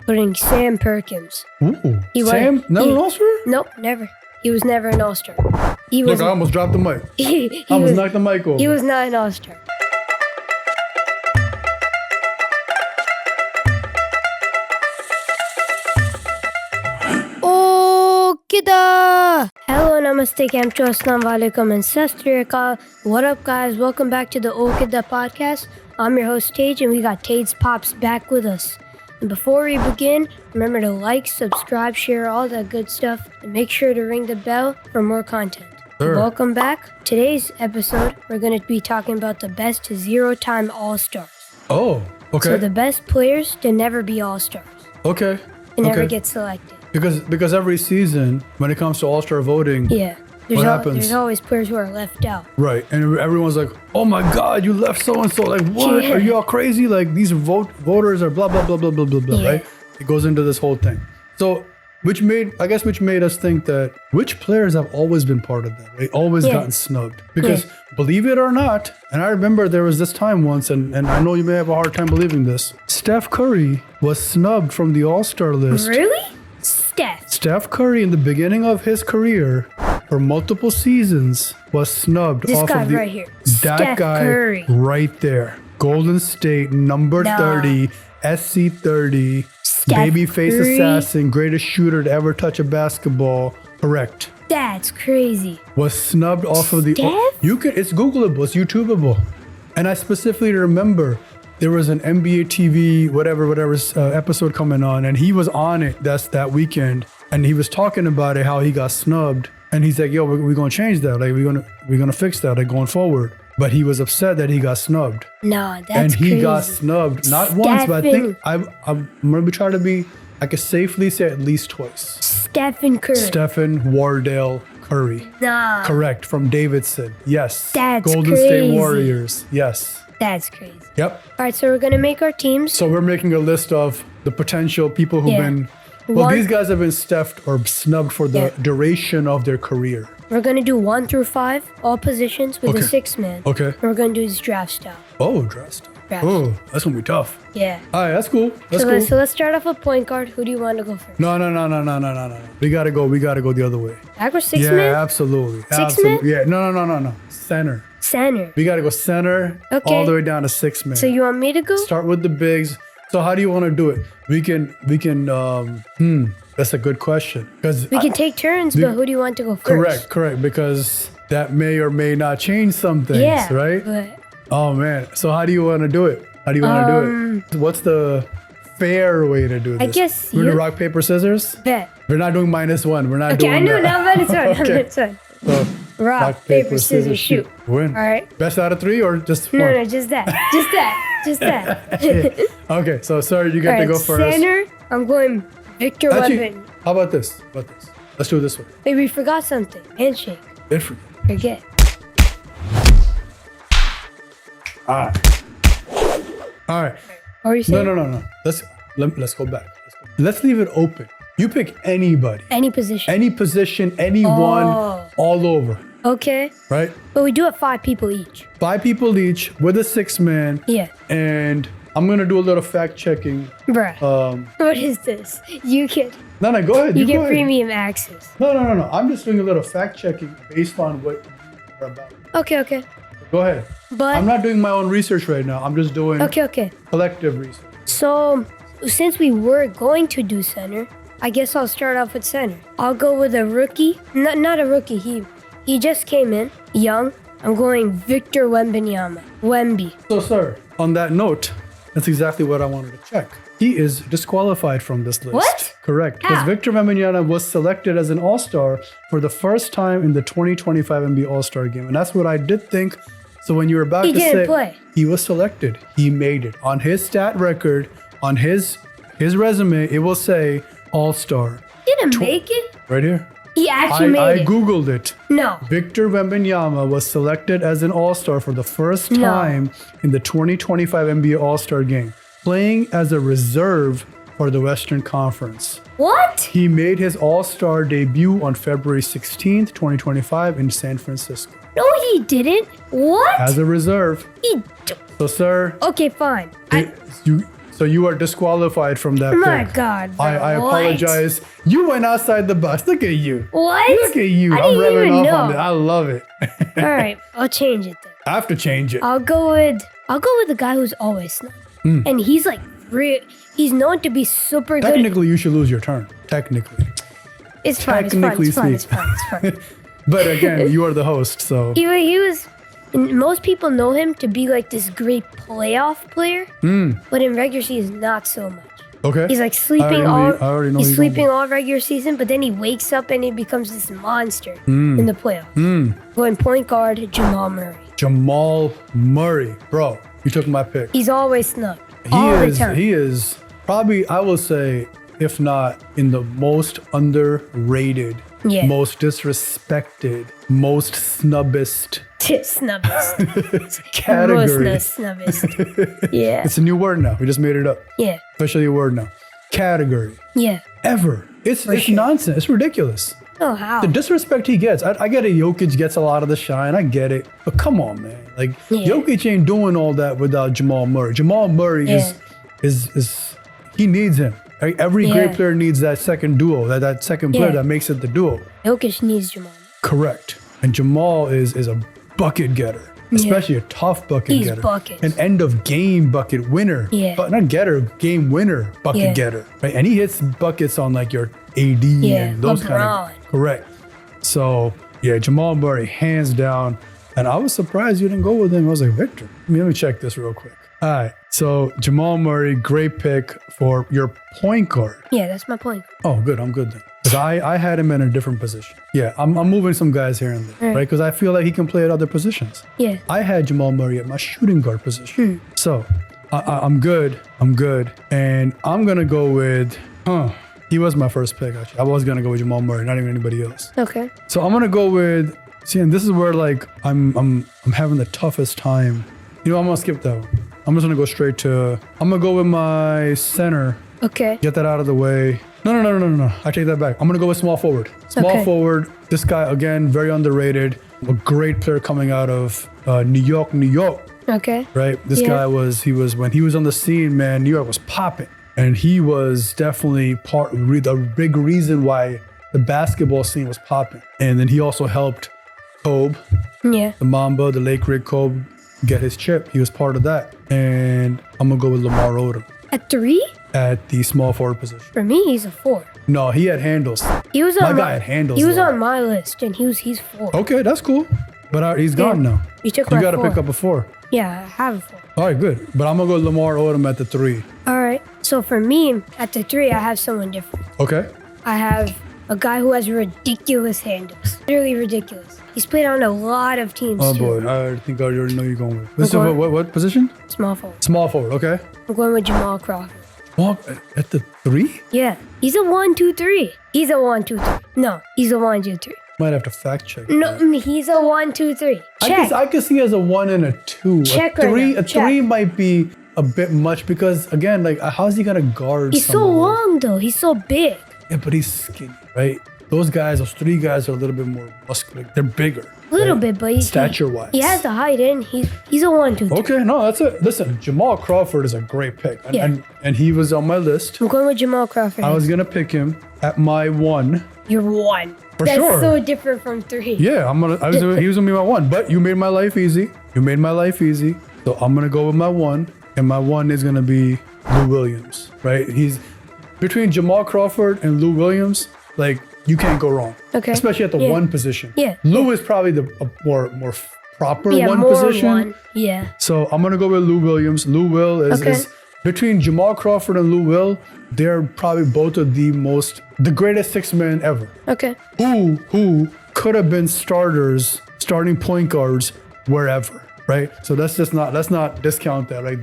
putting Sam Perkins. Ooh. He was- Sam? Never an All-Star? Nope, never. He was never an All-Star. He was. Look, I almost dropped the mic. he I almost was, knocked the mic over. he was not an All-Star. Oh Kiddan! Hello, namaste, kamcho, assalamu alaikum, and sat sri akal. What up, guys? Welcome back to the Oh Kiddan podcast. I'm your host, Tej, and we got Tej Pops back with us. And before we begin, remember to like, subscribe, share, all that good stuff, and make sure to ring the bell for more content. Sure. Welcome back. Today's episode, we're going to be talking about the best zero-time All-Stars. Oh, okay. So the best players to never be All-Stars, Okay. to never okay. get selected. Because every season, when it comes to All-Star voting, Yeah. What happens? There's always players who are left out. right, and everyone's like, "Oh my God, you left so and so! Like, what? Yeah. Are you all crazy? Like, these voters are blah blah blah blah blah blah blah." Yeah. Right? It goes into this whole thing. So, which made us think that which players have always been part of that? They always Yeah. gotten snubbed because, believe it or not, and I remember there was this time once, and I know you may have a hard time believing this. Steph Curry was snubbed from the All-Star list. Really? Steph. Steph Curry, in the beginning of his career, for multiple seasons, was snubbed This off guy of the. right here. That Steph guy Curry. right there. Golden State, number Nah. 30, SC 30, Steph babyface Curry. assassin, greatest shooter to ever touch a basketball. Correct. That's crazy. Was snubbed off of the. Steph? You could. It's Googleable. It's YouTubeable. And I specifically remember there was an NBA TV whatever episode coming on, and he was on it. That's that weekend, and he was talking about it, how he got snubbed, and he's like, "Yo, we're gonna change that. Like, we're gonna fix that. Like, going forward." But he was upset that he got snubbed, Nah, that's and he crazy. got snubbed not once, but I think Stephen. I'm gonna be trying to be. I could safely say at least twice. Stephen Curry. Stephen Wardell Curry. Nah, Correct, from Davidson. Yes. That's Golden State crazy. Warriors. Yes. that's crazy. Yep. All right, so we're going to make our teams. So we're making a list of the potential people who've Yeah. been. Well, One- these guys have been stuffed or snubbed for the Yeah. duration of their career. We're going to do 1 through 5, all positions with Okay. a 6-man. Okay. And we're going to do this draft style. Oh, dressed. Draft. Oh, that's gonna be tough. Yeah. All right, that's cool. That's So, cool. let's start off with point guard. Who do you want to go first? No. We gotta go the other way. Backward Yeah, 6-man? absolutely. man? Absolutely. Yeah. No. Center. Center. We gotta go center Okay. all the way down to 6-man. So you want me to go? Start with the bigs. So how do you want to do it? We can. That's a good question because We can take turns, but who do you want to go first? correct. Because that may or may not change some things, Yeah. right? But Oh man. So how do you want to do it? How do you want to do it? What's the fair way to do this? guess we're gonna you- rock paper scissors. bet. We're not doing -1. We're not Okay, I doing know that. now, but it's fine. Okay. It's fine. So, Rock, paper, scissors, shoot. Win. All right. Best out of 3 or just 4? No, just that. Just that. Okay. So sorry, you All get right, to go first. center, I'm going Victor Actually, Wembanyama. how about this? Let's do it this way. Wait, we forgot something. Handshake. Different. Forget. All right. What were you saying? No. Let's go back. Let's leave it open. You pick anybody, Any position. any position, anyone, Oh. all over, Okay. right? But we do have 5 people each. 5 people each with a 6-man. Yeah. And I'm gonna do a little fact checking. Bruh. What is this? You get No, go ahead. you go get ahead. premium access. No. I'm just doing a little fact checking based on what you're about. Okay. Go ahead. But I'm not doing my own research right now. I'm just doing okay. collective research. So since we were going to do center, I guess I'll start off with center. I'll go with a rookie. Not a rookie. He just came in, young. I'm going Victor Wembanyama. Wemby. So, sir, on that note, that's exactly what I wanted to check. He is disqualified from this list. What? Correct. Because How? Victor Wembanyama was selected as an All-Star for the first time in the 2025 NBA All-Star game. And that's what I did think. So when you were about He to didn't say play. he was selected, he made it. On his stat record, on his resume, it will say All-Star. Didn't make it. Right here. He actually I made it. Googled it. No. Victor Wembanyama was selected as an All-Star for the first No. time in the 2025 NBA All-Star game, playing as a reserve for the Western Conference. What? He made his All-Star debut on February 16th, 2025 in San Francisco No, he didn't. What? as a reserve. He. So, sir, Okay, fine. So you are disqualified from that My pick. God, bro. I What? apologize. You went outside the box. Look at you. What? Look at you. I I'm didn't rubbing even off on know. it. I love it. All right, I'll change it then. I have to change it. I'll go with the guy who's always snub. And he's like he's known to be super good. Technically, you should lose your turn. Technically. It's fine. It's fine. technically It's fine. It's speak. fine. It's fine. But again, you are the host, so. He was. And most people know him to be like this great playoff player, but in regular season, not so much. Okay. He's like sleeping I already know He's you're sleeping all regular season, but then he wakes up and he becomes this monster in the playoffs. Going point guard, Jamal Murray. Jamal Murray. Bro, you took my pick. He's always snubbed. He All the time. is probably, I will say, if not in the most underrated, Yeah. most disrespected, most snubbist Snubbist. category. Most snubbist. Yeah. It's a new word now. We just made it up. Yeah. Officially a word now. Category. Yeah. Ever. It's sure. nonsense. It's ridiculous. Oh, how? The disrespect he gets. I get it. Jokic gets a lot of the shine. I get it. But come on, man. Like, Yeah. Jokic ain't doing all that without Jamal Murray. Jamal Murray is he needs him. Like, every great Yeah. player needs that second duo, that second player Yeah. that makes it the duo. Jokic needs Jamal. Correct. And Jamal is a bucket getter, especially a tough bucket He's getter. buckets. An end of game bucket winner. Yeah. But not getter, game winner bucket Yeah. getter. Right? And he hits buckets on like your AD Yeah, and those kind LeBron. of. Correct. So yeah, Jamal Murray, hands down. And I was surprised you didn't go with him. I was like, Victor, let me check this real quick. All right. So Jamal Murray, great pick for your point guard. Yeah, that's my point. Oh, good. I'm good then. Because I had him in a different position. Yeah, I'm moving some guys here and there, right? Because I feel like he can play at other positions. Yeah. I had Jamal Murray at my shooting guard position. So I'm good. I'm good. And I'm going to go with, he was my first pick, actually. I was going to go with Jamal Murray, not even anybody else. Okay. So I'm going to go with, see, and this is where like I'm having the toughest time. You know, I'm going to skip that one. I'm just going to go straight to, I'm going to go with my center. Okay. Get that out of the way. No. I take that back. I'm going to go with small forward. Small forward. This guy, again, very underrated. A great player coming out of New York. Okay. Right? This guy when he was on the scene, man, New York was popping. And he was definitely the big reason why the basketball scene was popping. And then he also helped Kobe, Yeah. the Mamba, the late great Kobe, get his chip. He was part of that. And I'm going to go with Lamar Odom At 3? at the small forward position. For me, he's a 4. No, he had handles. He was My on guy had handles. He was though. on my list, and he's 4. Okay, that's cool. But he's gone now. You took You my got to 4. pick up a 4. Yeah, I have a 4. All right, good. But I'm going to go Lamar Odom at the 3. All right. So for me, at the 3, I have someone different. Okay. I have a guy who has ridiculous handles. Literally ridiculous. He's played on a lot of teams Oh, too. boy. I think I already know you're going with. This is Okay. what position? Small forward. Small forward, okay. I'm going with Jamal Crawford. Well, at the 3? Yeah. He's a 1-2-3. He's a 1-2-3. No, he's a 1-2-3. Might have to fact check. No, he's a 1-2-3. Check. I could see as a 1 and a 2. Check a 3, right now. a 3 Check. might be a bit much because, again, like, how's he going to guard He's so someone? long though. He's so big. Yeah, but he's skinny, right? Those 3 guys are a little bit more muscular. They're bigger. A little right? bit, but Stature-wise. he has the height in. He's a 1-2-3. Okay, no, that's it. Listen, Jamal Crawford is a great pick. And, Yeah. and he was on my list. I'm going with Jamal Crawford. I was going to pick him at my 1. You're 1. For That's sure. so different from 3. Yeah, he was gonna be my 1, but you made my life easy. So I'm gonna go with my 1, and my 1 is gonna be Lou Williams, right? He's between Jamal Crawford and Lou Williams. Like, you can't go wrong. Okay. Especially at the Yeah. 1 position. Yeah. Lou is probably the more proper Yeah, 1 more position. 1. Yeah. So I'm gonna go with Lou Williams. Lou Will is between Jamal Crawford and Lou Will. They're probably both of the greatest 6 men ever. Okay. Who could have been starting point guards wherever, right? So let's not discount that. Like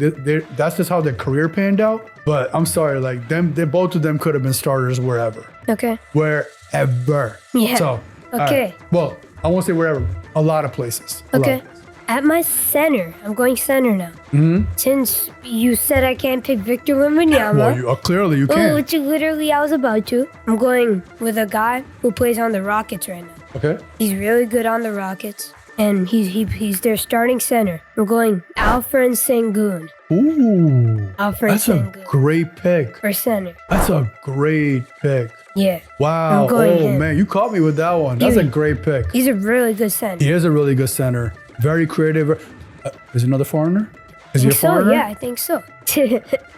that's just how their career panned out. But I'm sorry, like both of them could have been starters wherever. Okay. Wherever. Yeah. So Okay. well, I won't say wherever. A lot of places. A lot Okay. of places. At my center, I'm going center now. Mm-hmm. Since you said I can't pick Victor Wembanyama. Well, clearly you can. Which literally I was about to. I'm going with a guy who plays on the Rockets right now. Okay. He's really good on the Rockets. and he's their starting center. I'm going Alfred Sengun. Ooh, Alfred that's a Sengun great pick. for center. That's a great pick. Yeah. Wow. I'm going Oh him. man, you caught me with that one. That's a great pick. He's a really good center. He is a really good center. Very creative. Is he another foreigner? Is he a So foreigner? yeah, I think so.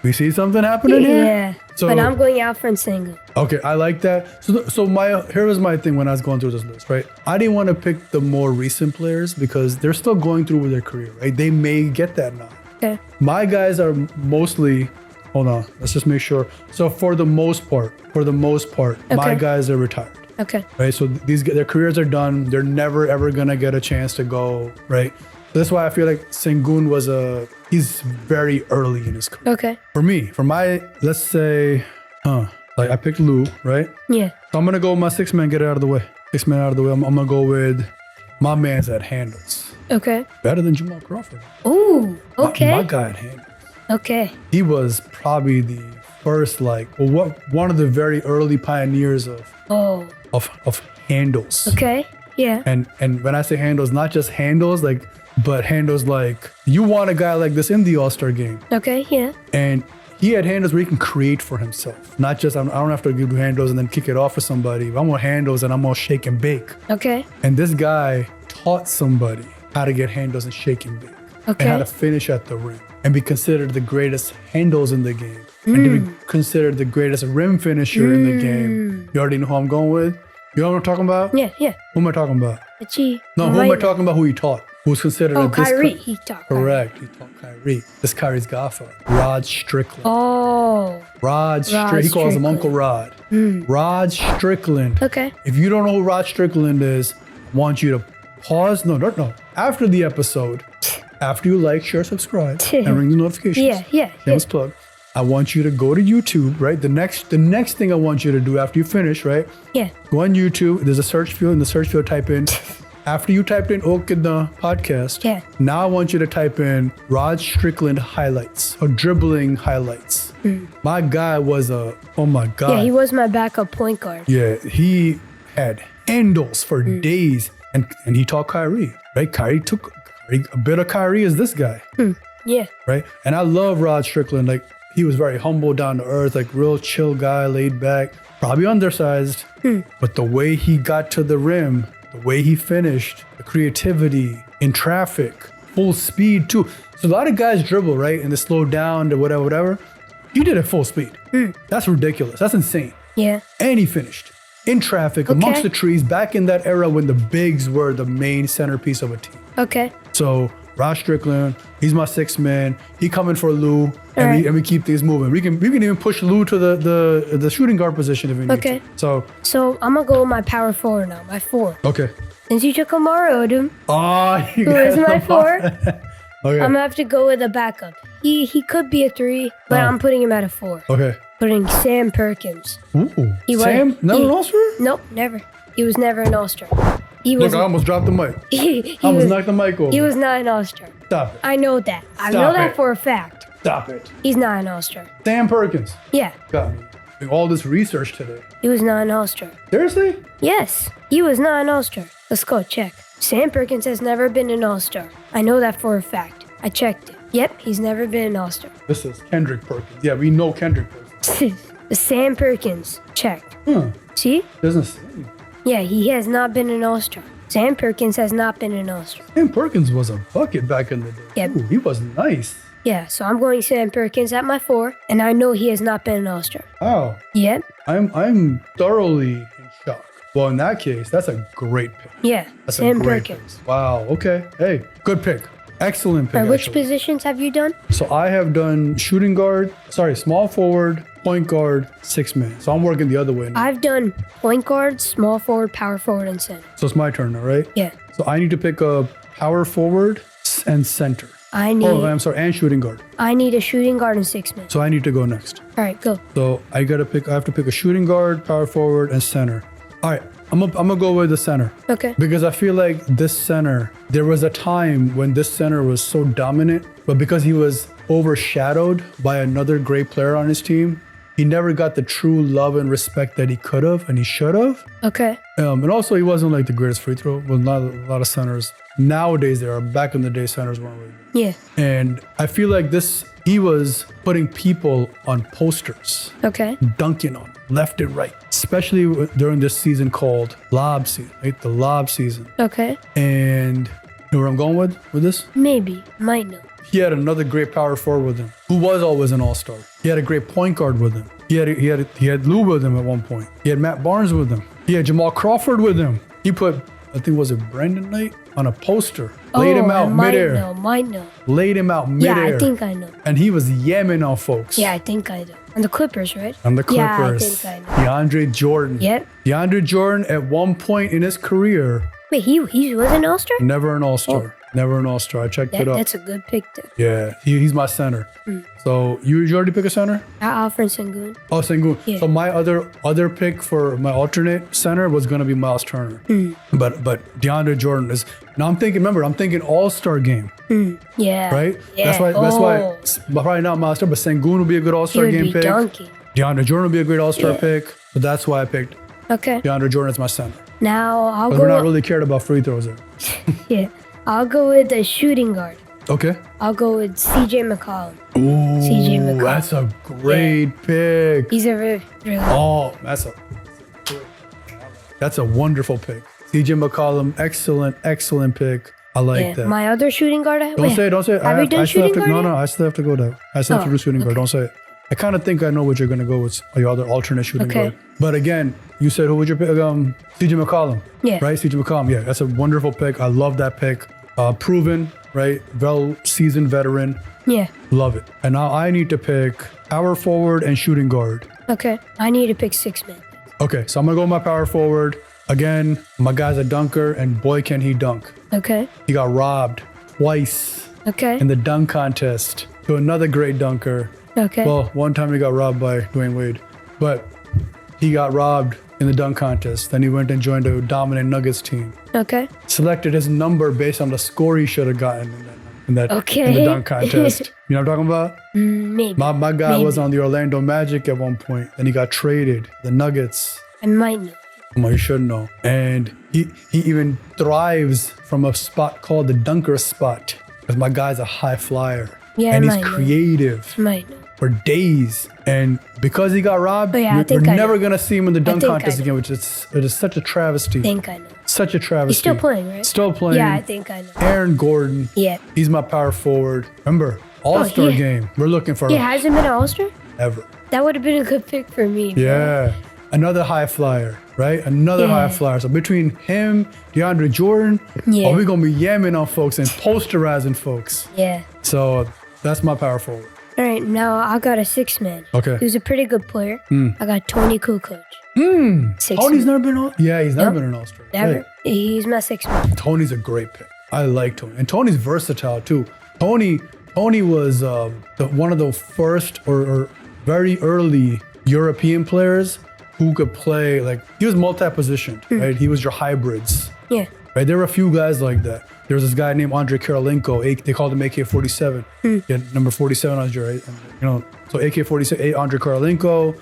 We see something happening here? Yeah. So- But I'm going Alfred Sengun. Okay, I like that. So here was my thing when I was going through this list, right? I didn't want to pick the more recent players because they're still going through with their career, right? They may get that now. Okay. My guys are mostly, hold on, let's just make sure. So for the most part, my Okay. guys are retired. Okay. Right, so their careers are done. They're never ever gonna get a chance to go. Right, so that's why I feel like Sengun he's very early in his career. Okay. For me, let's say, like I picked Lou, right? Yeah. So I'm gonna go with my 6-man. Get it out of the way. 6-man out of the way. I'm gonna go with my man's at handles. Okay. Better than Jamal Crawford. Ooh. Okay. My guy at handles. Okay. He was probably the first, one of the very early pioneers Oh. of handles. Okay. Yeah. And when I say handles, not just handles, but handles like you want a guy like this in the All-Star game. Okay. Yeah. And he had handles where he can create for himself. Not just I don't have to give you handles and then kick it off for somebody. I want handles and I'm gonna shake and bake. Okay. And this guy taught somebody how to get handles and shake and bake. Okay. And how to finish at the rim and be considered the greatest handles in the game. And to be considered the greatest rim finisher in the game. You already know who I'm going with? You know what I'm talking about? Yeah. Yeah. Who am I talking about? Achie. No, who am I talking about who he taught? Who's considered Oh, a this Kyrie. He talked. Correct. He taught Kyrie. This Kyrie's godfather. Rod Strickland. Oh. Rod Strickland. He calls him Strickland. Uncle Rod. Rod Strickland. Okay. If you don't know who Rod Strickland is, I want you to pause. No. After the episode, after you like, share, subscribe, and ring the notifications. Yeah. Shameless plug. I want you to go to YouTube, right? The next thing I want you to do after you finish, right? Yeah. Go on YouTube. There's a search field. In the search field, type in. After you typed in Oh Kiddan podcast, Yeah. now I want you to type in Rod Strickland highlights or dribbling highlights. My guy was oh my God. Yeah. He was my backup point guard. Yeah, he had handles for days. And he taught Kyrie, right? A bit of Kyrie is this guy, Yeah. right? And I love Rod Strickland. Like, he was very humble, down to earth, like real chill guy, laid back, probably undersized. But the way he got to the rim, the way he finished, the creativity in traffic, full speed too. So a lot of guys dribble, right? And they slow down to whatever. He did it full speed. That's ridiculous. That's insane. Yeah. And he finished in traffic amongst the trees back in that era when the bigs were the main centerpiece of a team. Okay. So Rod Strickland, he's my 6-man. He coming for Lou, and we keep things moving. We can even push Lou to the shooting guard position if we need Okay. to. So I'm gonna go with my power forward now. My 4. Okay. Since you took Amara Odom, You who is my 4, Okay. I'm gonna have to go with a backup. He could be a 3, but I'm putting him at a 4. Okay. Putting Sam Perkins. Ooh. He was- Sam, never he- an All-Star? Nope, never. He was never an All-Star. He was. Look, I almost dropped the mic. he I almost was. knocked the mic over. He was not an All-Star. Stop it. I know that. I Stop know that it. for a fact. Stop it. He's not an All-Star. Sam Perkins. Yeah, Got me. Doing all this research today. he was not an All-Star. Seriously? Yes, he was not an All-Star. Let's go check. Sam Perkins has never been an All-Star. I know that for a fact. I checked it. Yep, he's never been an All-Star. This is Kendrick Perkins. Yeah, we know Kendrick Perkins. Sam Perkins, checked. See? Doesn't say. Yeah, he has not been an All-Star. Sam Perkins has not been an All-Star. Sam Perkins was a bucket back in the day. Yep. Ooh, he was nice. Yeah, so I'm going Sam Perkins at my 4, and I know he has not been an All-Star. Wow. Yep. I'm thoroughly in shock. Well, in that case, that's a great pick. Yeah, That's Sam a great Perkins. pick. Wow. Okay. Hey, good pick. Excellent pick. All right, which actually. positions have you done? So I have done small forward, point guard, 6-man. So I'm working the other way now. I've done point guard, small forward, power forward, and center. So it's my turn now, right? Yeah. So I need to pick a power forward and center. I And shooting guard. need a shooting guard and 6-man. So I need to go next. All right, go. So I have to pick a shooting guard, power forward, and center. All right, I'm gonna go with the center. Okay. Because I feel like this center, there was a time when this center was so dominant, but because he was overshadowed by another great player on his team, he never got the true love and respect that he could have and he should have. Okay. And also, he wasn't like the greatest free throw. Well, not a lot of centers. Nowadays, there are. Back in the day, centers weren't really good. Yeah. And I feel like he was putting people on posters, Okay. dunking on left and right, especially during this season called lob season, right? The lob season. Okay. And you know where I'm going with this? Maybe. Might know. He had another great power forward with him, who was always an all-star. He had a great point guard with him. He had Lou with him at one point. He had Matt Barnes with him. He had Jamal Crawford with him. He put, I think, was it Brandon Knight on a poster? Laid him out midair. Might know. Laid him out midair. Yeah, I think I know. And he was yamming on folks. Yeah, I think I know. On the Clippers, right? On the Clippers. Yeah, I think I know. DeAndre Jordan. Yep. DeAndre Jordan, at one point in his career, Wait, he was an All-Star? never an all-star. Never an all-star. I checked it up. That's a good pick, though. Yeah, he's my center. So you already pick a center? Alfred Sengun. Oh, Sengun. Yeah. So my other pick for my alternate center was gonna be Miles Turner. But DeAndre Jordan is now. I'm thinking all-star game. Yeah. Right? Yeah. That's why probably not Miles Turner, but Sengun would be a good He all-star would game be pick. dunking. DeAndre Jordan would be a great all-star Yeah. pick. But that's why I picked Okay. DeAndre Jordan as my center. Now I'll But go. we're not really cared about free throws there. Yeah. I'll go with the shooting guard. Okay. I'll go with CJ McCollum. Ooh, CJ McCollum. that's a great pick. He's a really Oh, that's a wonderful pick. CJ McCollum, excellent pick. I like that. My other shooting guard. Don't say it. Have we done I still have shooting to, guard? no, I still have to go there. I still have to do shooting guard. Don't say it. I kind of think I know what you're going to go with your other alternate shooting Okay. guard. But again, you said who would you pick? CJ McCollum. Yeah. Right? CJ McCollum. Yeah, that's a wonderful pick. I love that pick. Proven, right? Seasoned veteran. Yeah. Love it. And now I need to pick power forward and shooting guard. Okay. I need to pick 6 men. Okay, so I'm going to go with my power forward. Again, my guy's a dunker, and boy, can he dunk. Okay. He got robbed twice Okay. in the dunk contest to another great dunker. Okay. Well, one time he got robbed by Dwayne Wade, but he got robbed in the dunk contest. Then he went and joined a dominant Nuggets team. Okay. Selected his number based on the score he should have gotten in the dunk contest. You know what I'm talking about? Maybe. My guy was on the Orlando Magic at one point. Then he got traded. The Nuggets. I might know. Come on, you should know. And he even thrives from a spot called the dunker spot. Because my guy's a high flyer. Yeah, and I he's might know. creative Might know. for days. And because he got robbed, Oh, yeah, I we're think I never know. going to see him in the dunk think I contest know. again, which is such a travesty. I think I know. Such a travesty. He's still playing, right? Still playing. Yeah, I think I know. Aaron Gordon. Yeah. He's my power forward. Remember, All-Star yeah. game. We're looking for He him hasn't been an All-Star? ever. That would have been a good pick for me. bro. Yeah. Another high flyer, right? Another high Yeah. flyer. So between him, DeAndre Jordan, Yeah. we're going to be yamming on folks and posterizing folks. Yeah. So that's my power forward. All right, now I got a 6-man. Okay. Who's a pretty good player. I got Tony Kukoc. 6 Tony's man. never been he's never been an All-Star. Never. Right. He's my 6-man. Tony's a great pick. I like Tony. And Tony's versatile too. Tony was one of the first or very early European players who could play, like, he was multi-positioned, right? He was your hybrids, Yeah. right? There were a few guys like that. There was this guy named Andre Karolinko. They called him AK-47. He had number 47 on his jersey. So AK-47, Andre Karolinko,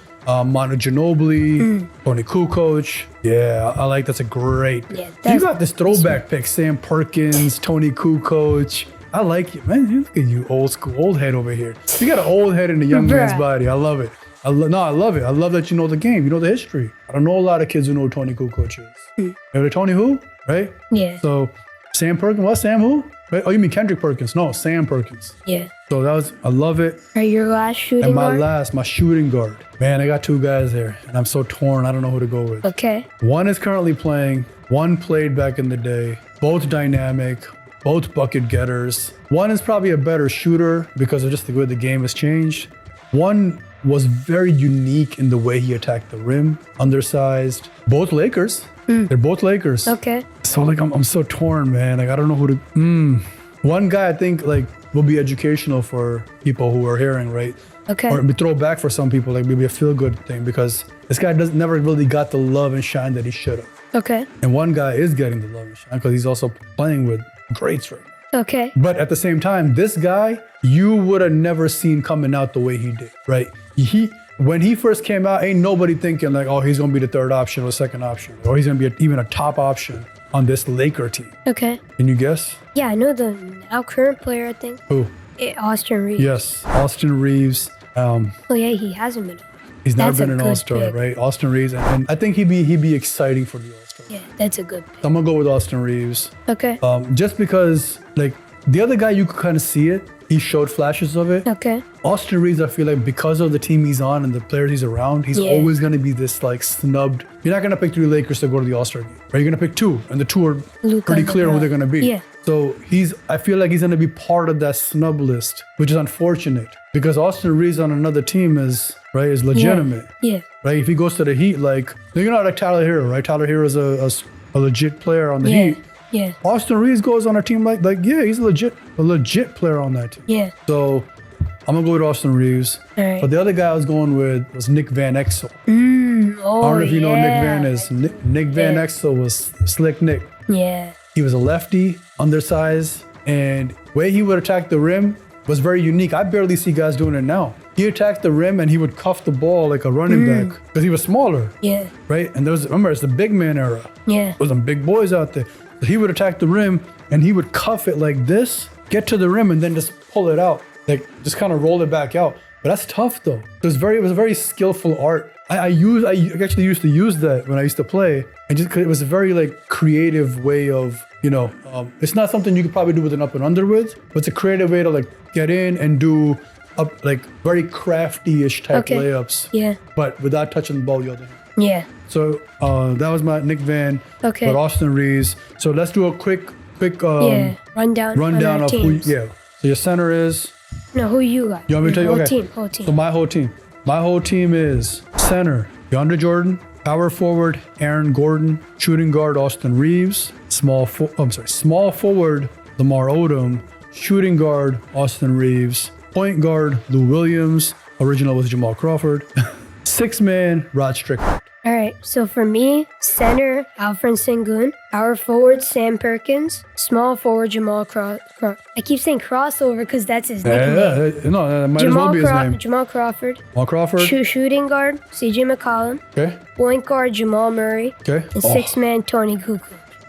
Manu Ginobili, Tony Kukoc. Yeah, I like that's a great pick. Yeah, You got this throwback pick, Sam Perkins, Tony Kukoc. I like it, man. Look at you, old head over here. You got an old head in a young man's Bruh. body. I love it. I love it. I love that you know the game. You know the history. I don't know a lot of kids who know who Tony Kukoc is. You know Tony who? Right? Yeah. So Sam Perkins, what? Sam who? Right? Oh, you mean Kendrick Perkins? No, Sam Perkins. Yeah. So I love it. All right, your last shooting And my guard? my shooting guard. Man, I got two guys there, and I'm so torn. I don't know who to go with. Okay. One is currently playing. One played back in the day. Both dynamic. Both bucket getters. One is probably a better shooter because of just the way the game has changed. One was very unique in the way he attacked the rim, undersized. Both Lakers. They're both Lakers. Okay. So like I'm so torn, man. Like I don't know who to. One guy I think like will be educational for people who are hearing, right? Okay. Or throw back for some people, like maybe a feel good thing because this guy never really got the love and shine that he should have. Okay. And one guy is getting the love and shine because he's also playing with greats right now. Okay. But at the same time, this guy you would have never seen coming out the way he did, right? when he first came out, ain't nobody thinking like, oh, he's gonna be the third option or second option, or he's gonna be even a top option on this Laker team. Okay. Can you guess? Yeah, I know the now current player, I think. Who? Austin Reeves. Yes, Austin Reeves. Oh yeah, he hasn't been. He's That's never been a an good All-Star, pick. right? Austin Reeves, and I think he'd be exciting for the All-Star. Yeah, that's a good pick. So I'm gonna go with Austin Reeves. Okay. Just because, like, the other guy, you could kind of see it. He showed flashes of it. Okay. Austin Reeves, I feel like because of the team he's on and the players he's around, he's Yeah. always going to be this like snubbed. You're not going to pick 3 Lakers to go to the All-Star game. Right? You're going to pick 2, and the 2 are Luka pretty and clear who LeBron. they're going to be. Yeah. So I feel like he's going to be part of that snub list, which is unfortunate because Austin Reeves on another team is legitimate. Yeah. Right? If he goes to the Heat, like, you're not like Tyler Hero, right? Tyler Hero is a legit player on the Yeah. Heat. Yeah. Austin Reeves goes on a team like yeah, he's a legit player on that team. Yeah. So I'm gonna go with Austin Reeves. All right. But the other guy I was going with was Nick Van Exel. Oh, I don't know if you know who Nick yeah. Van is. Nick Van Yeah. Exel was Slick Nick. Yeah. He was a lefty, undersized, and way he would attack the rim was very unique. I barely see guys doing it now. He attacked the rim and he would cuff the ball like a running back because he was smaller, Yeah. right? And remember, it's the big man era. Yeah. There was some big boys out there. So he would attack the rim and he would cuff it like this, get to the rim, and then just pull it out, like just kind of roll it back out. But that's tough though. It was a very skillful art. I actually used to use that when I used to play, and just 'cause it was a very like creative way of, it's not something you could probably do with an up and under with, but it's a creative way to like get in and do up like very crafty-ish type Okay. layups, Yeah. but without touching the ball the other hand. Yeah. So that was my Nick Van, Okay. but Austin Reeves. So let's do a quick Yeah. Rundown on our of teams. So your center is. No, who you got? You want me to tell you? Whole Okay. team. Whole team. So my whole team is center DeAndre Jordan, power forward Aaron Gordon, shooting guard Austin Reeves, small forward Lamar Odom, shooting guard Austin Reeves, point guard Lou Williams. Original was Jamal Crawford. 6-man Rod Strickland. All right. So for me, center Alfred Sengun, power forward Sam Perkins, small forward Jamal I keep saying crossover because that's his nickname. No, that might as well be his name. Jamal Crawford. Jamal Crawford. Shooting guard CJ McCollum. Okay. Point guard Jamal Murray. Okay. And 6-man Tony Kukoc.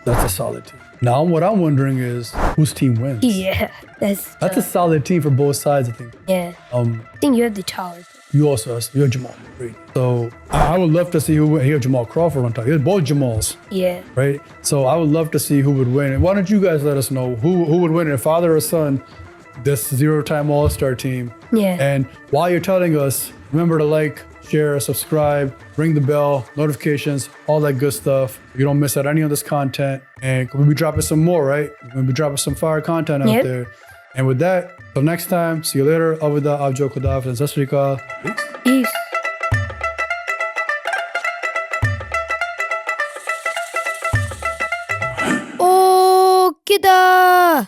That's a solid team. Now, what I'm wondering is whose team wins. Yeah, that's a solid team for both sides, I think. yeah. I think you have the taller. You have Jamal Murray. So I would love to see who win. You have Jamal Crawford on top. You have both Jamals, Yeah. right? So I would love to see who would win. And why don't you guys let us know who would win, a father or son, this 0-time All-Star team. Yeah. And while you're telling us, remember to like, share, subscribe, ring the bell, notifications, all that good stuff. You don't miss out any of this content. And we'll be dropping some more, right? We'll be dropping some fire content out there. And with that, till next time, see you later. Avida, Avjo Khudaf, and Sat Sri Akal. Peace. Oh Kiddan!